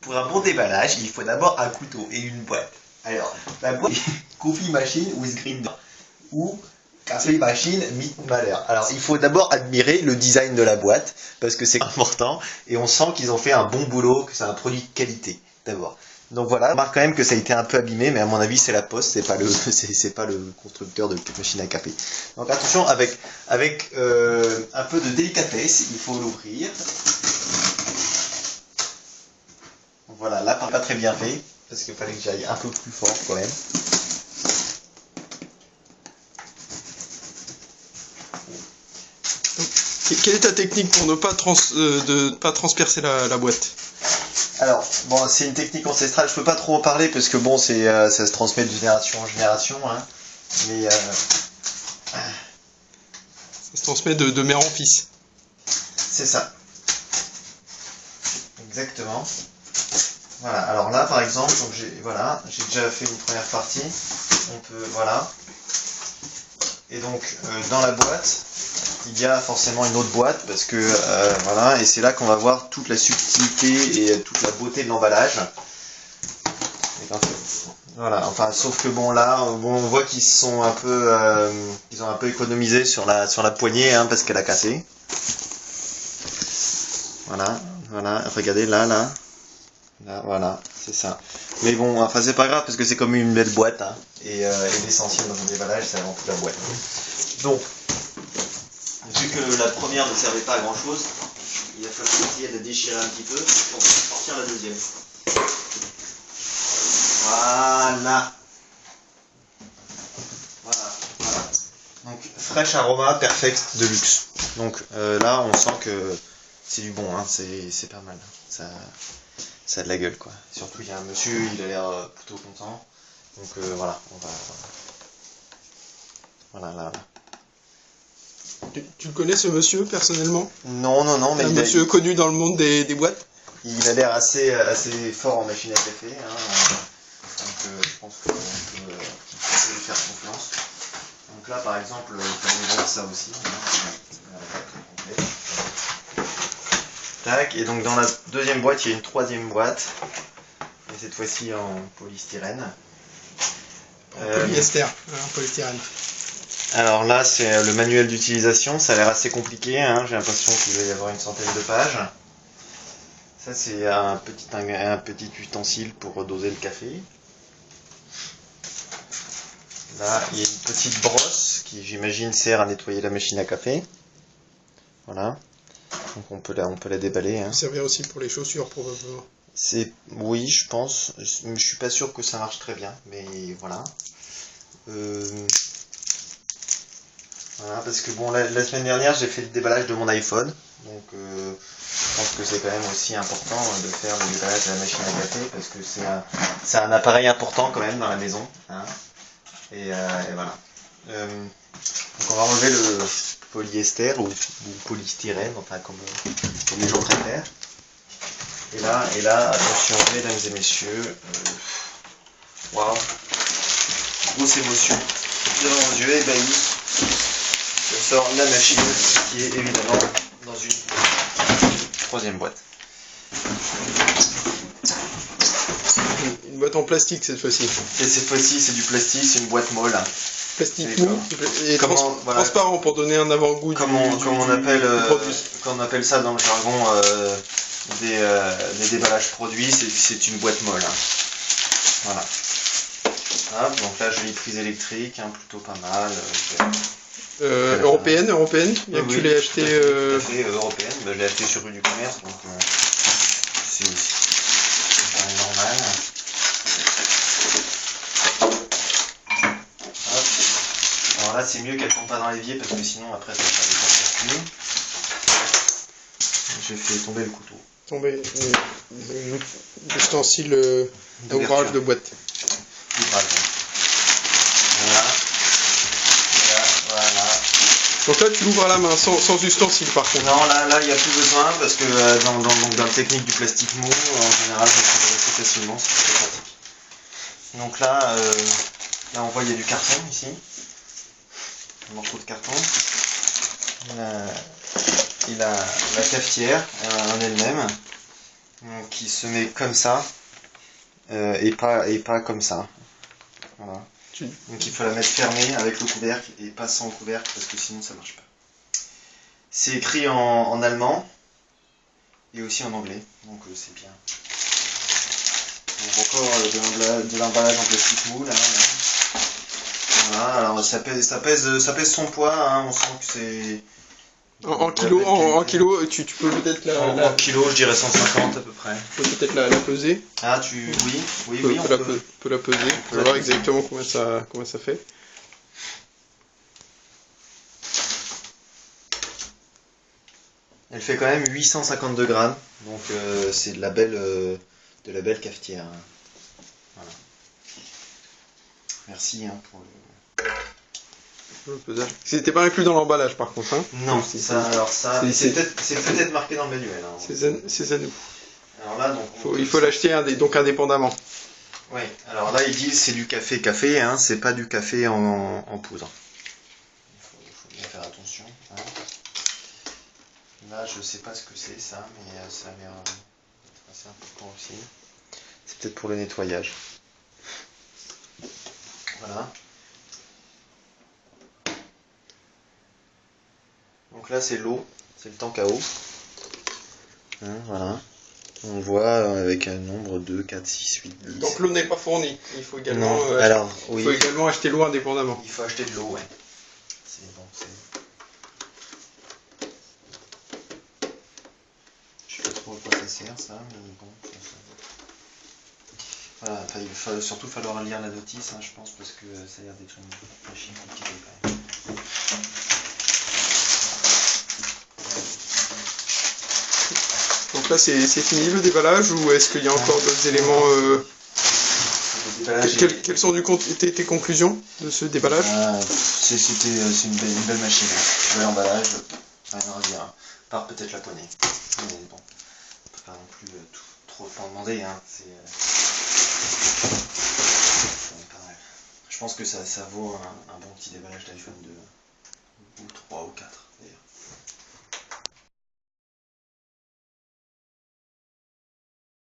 Pour un bon déballage, il faut d'abord un couteau et une boîte. Alors, la boîte Coffee Machine with Grinder ou Café Machine Mitmaler. Alors, il faut d'abord admirer le design de la boîte parce que c'est important et on sent qu'ils ont fait un bon boulot, que c'est un produit de qualité d'abord. Donc voilà, on remarque quand même que ça a été un peu abîmé, mais à mon avis c'est la poste, c'est pas le constructeur de machine à café. Donc attention, avec un peu de délicatesse, il faut l'ouvrir. Voilà, là pas très bien fait, parce qu'il fallait que j'aille un peu plus fort quand même. Quelle est ta technique pour ne pas transpercer la boîte? Alors, bon, c'est une technique ancestrale, je peux pas trop en parler parce que bon, ça se transmet de génération en génération, hein. Mais ça se transmet de mère en fils. C'est ça. Exactement. Voilà, alors là par exemple, donc j'ai déjà fait une première partie. On peut, voilà. Et donc dans la boîte, il y a forcément une autre boîte parce que voilà, et c'est là qu'on va voir toute la subtilité et toute la beauté de l'emballage. Voilà, enfin sauf que bon là, on voit qu'ils sont un peu, ils ont un peu économisé sur la poignée, hein, parce qu'elle a cassé. Voilà, regardez là, voilà, c'est ça. Mais bon, enfin c'est pas grave parce que c'est comme une belle boîte, hein, et l'essentiel dans un déballage, c'est avant tout la boîte. Donc, vu que la première ne servait pas à grand chose, il va falloir essayer de la déchirer un petit peu pour sortir la deuxième. Voilà. Donc, fraîche aroma perfect de luxe. Donc là, on sent que c'est du bon, hein, c'est pas mal. Ça a de la gueule, quoi. Surtout, il y a un monsieur, il a l'air plutôt content. Donc voilà, on va... Voilà, là. Tu le connais ce monsieur personnellement? Non, mais un monsieur connu dans le monde des boîtes? Il a l'air assez fort en machine à café, hein, donc je pense qu'on peut lui faire confiance. Donc là par exemple, vous pouvez voir ça aussi, hein, tac, et donc dans la deuxième boîte, il y a une troisième boîte, et cette fois-ci en polystyrène. Polyester, en polystyrène. Alors là, c'est le manuel d'utilisation, ça a l'air assez compliqué, hein, j'ai l'impression qu'il va y avoir une centaine de pages. Ça, c'est un petit ustensile pour doser le café. Là, il y a une petite brosse qui, j'imagine, sert à nettoyer la machine à café. Voilà. Donc on peut la déballer. Hein. Ça servir aussi pour les chaussures, probablement. Oui, je pense. Je suis pas sûr que ça marche très bien, mais voilà. Voilà, parce que bon, la semaine dernière, j'ai fait le déballage de mon iPhone. Donc, je pense que c'est quand même aussi important de faire le déballage de la machine à café, parce que c'est un appareil important quand même dans la maison. Hein. Et voilà. Donc on va enlever le polyester ou polystyrène, enfin comme les gens préfèrent. Et là, attention, mesdames et messieurs, waouh, grosse émotion devant vos yeux ébahis. Je sors la machine qui est évidemment dans une troisième boîte. Une boîte en plastique cette fois-ci. Et cette fois-ci, c'est du plastique, c'est une boîte molle. Plastique mou et transparent pour donner un avant-goût on appelle ça dans le jargon des déballages produits, c'est une boîte molle. Hein. Voilà. Hop, donc là, jolie prise électrique, hein, plutôt pas mal. Européenne, bien que tu l'aies acheté. Tout à fait, européenne, je l'ai acheté sur rue du commerce, donc c'est normal. Alors là, c'est mieux qu'elle tombe pas dans l'évier parce que sinon, après, ça va faire des circuits. J'ai fait tomber le couteau. Tomber l'ustensile d'ouvrage de boîte. Voilà. Donc là, tu l'ouvres à la main, sans ustensile par contre. Non, là, il n'y a plus besoin parce que dans la technique du plastique mou, en général, ça se fait assez facilement, c'est très pratique. Donc là, on voit il y a du carton ici. Un morceau de carton. Et la cafetière en elle-même. Donc Donc il se met comme ça et pas comme ça. Voilà. Donc il faut la mettre fermée avec le couvercle et pas sans couvercle parce que sinon ça marche pas. C'est écrit en allemand et aussi en anglais, donc c'est bien. Donc encore de l'emballage en plastique mou là. Voilà, alors ça pèse son poids, hein, on sent que c'est... En kilo, tu peux peut-être en kilo, je dirais 150 à peu près. Tu peux peut-être la peser. Ah, oui, on peut la peser. On peut voir exactement combien ça fait. Elle fait quand même 852 grammes, donc c'est de la belle cafetière. Hein. Voilà. Merci hein, pour le pesage. C'était pas inclus dans l'emballage par contre. Hein. Non, c'est peut-être marqué dans le manuel. Hein. C'est à nous. Alors là, donc, il faut l'acheter donc indépendamment. Oui, alors là ils disent c'est du café, hein, c'est pas du café en poudre. Il faut bien faire attention. Hein. Là je sais pas ce que c'est ça, mais ça a l'air assez important aussi. C'est peut-être pour le nettoyage. Voilà. Donc là c'est l'eau, c'est le tank à eau. Hein, voilà. On voit avec un nombre 2, 4, 6, 8, 10. Donc l'eau n'est pas fournie. Il faut également, oui. Il faut également acheter l'eau indépendamment. Il faut acheter de l'eau, ouais. C'est bon, je sais pas trop à quoi ça sert ça, mais bon. Voilà, il va surtout falloir lire la notice, hein, je pense, parce que ça a l'air d'être une machine compliquée quand même. Donc là c'est fini le déballage ou est-ce qu'il y a encore d'autres éléments Quelles sont tes conclusions de ce déballage? C'est une belle machine, hein. Bel emballage, rien à redire, hein. Par peut-être la poignée. Mais bon, on peut pas non plus trop en demander, hein. Je pense que ça vaut un bon petit déballage d'iPhone 2 ou 3 ou 4 d'ailleurs.